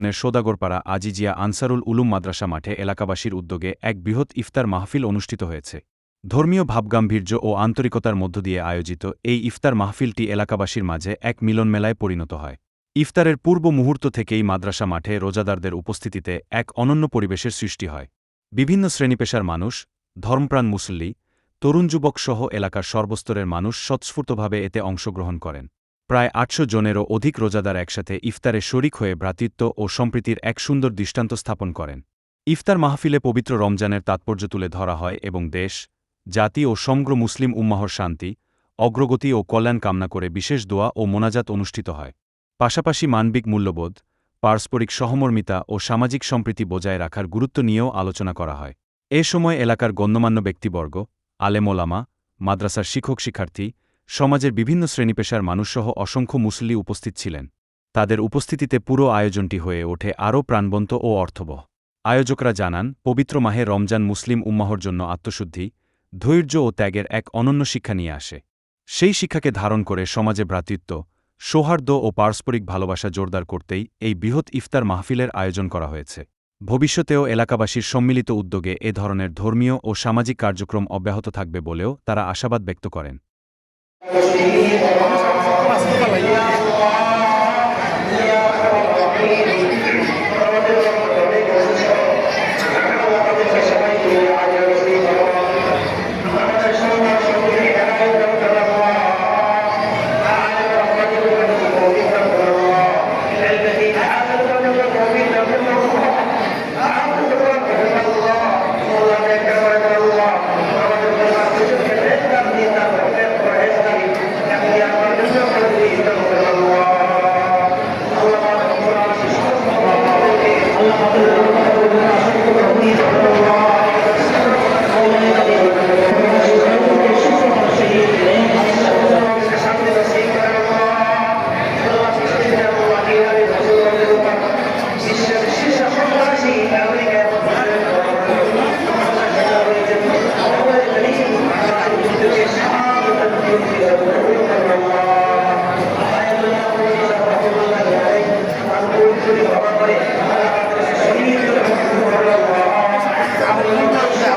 সওদাগরপাড়া আজিজিয়া আনসারুল উলুম মাদ্রাসা মাঠে এলাকাবাসীর উদ্যোগে এক বৃহৎ ইফতার মাহফিল অনুষ্ঠিত হয়েছে। ধর্মীয় ভাবগাম্ভীর্য ও আন্তরিকতার মধ্য দিয়ে আয়োজিত এই ইফতার মাহফিলটি এলাকাবাসীর মাঝে এক মিলনমেলায় পরিণত হয়। ইফতারের পূর্ব মুহূর্ত থেকেই মাদ্রাসা মাঠে রোজাদারদের উপস্থিতিতে এক অনন্য পরিবেশের সৃষ্টি হয়। বিভিন্ন শ্রেণীপেশার মানুষ, ধর্মপ্রাণ মুসল্লি, তরুণ যুবক সহ এলাকার সর্বস্তরের মানুষ স্বতঃস্ফূর্তভাবে এতে অংশগ্রহণ করেন। প্রায় ৮০০ জনেরও অধিক রোজাদার একসাথে ইফতারে শরিক হয়ে ভ্রাতৃত্ব ও সম্প্রীতির এক সুন্দর দৃষ্টান্ত স্থাপন করেন। ইফতার মাহফিলে পবিত্র রমজানের তাৎপর্য তুলে ধরা হয় এবং দেশ, জাতি ও সমগ্র মুসলিম উম্মাহর শান্তি, অগ্রগতি ও কল্যাণ কামনা করে বিশেষ দোয়া ও মোনাজাত অনুষ্ঠিত হয়। পাশাপাশি মানবিক মূল্যবোধ, পারস্পরিক সহমর্মিতা ও সামাজিক সম্প্রীতি বজায় রাখার গুরুত্ব নিয়েও আলোচনা করা হয়। এ সময় এলাকার গণ্যমান্য ব্যক্তিবর্গ, আলেম ওলামা, মাদ্রাসার শিক্ষক-শিক্ষার্থী, সমাজের বিভিন্ন শ্রেণীপেশার মানুষসহ অসংখ্য মুসল্লি উপস্থিত ছিলেন। তাদের উপস্থিতিতে পুরো আয়োজনটি হয়ে ওঠে আরও প্রাণবন্ত ও অর্থবহ। আয়োজকরা জানান, পবিত্র মাহে রমজান মুসলিম উম্মাহর জন্য আত্মশুদ্ধি, ধৈর্য ও ত্যাগের এক অনন্য শিক্ষা নিয়ে আসে। সেই শিক্ষাকে ধারণ করে সমাজে ভ্রাতৃত্ব, সৌহার্দ্য ও পারস্পরিক ভালোবাসা জোরদার করতেই এই বৃহৎ ইফতার মাহফিলের আয়োজন করা হয়েছে। ভবিষ্যতেও এলাকাবাসীর সম্মিলিত উদ্যোগে এ ধরনের ধর্মীয় ও সামাজিক কার্যক্রম অব্যাহত থাকবে বলেও তারা আশাবাদ ব্যক্ত করেন।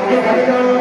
Gracias.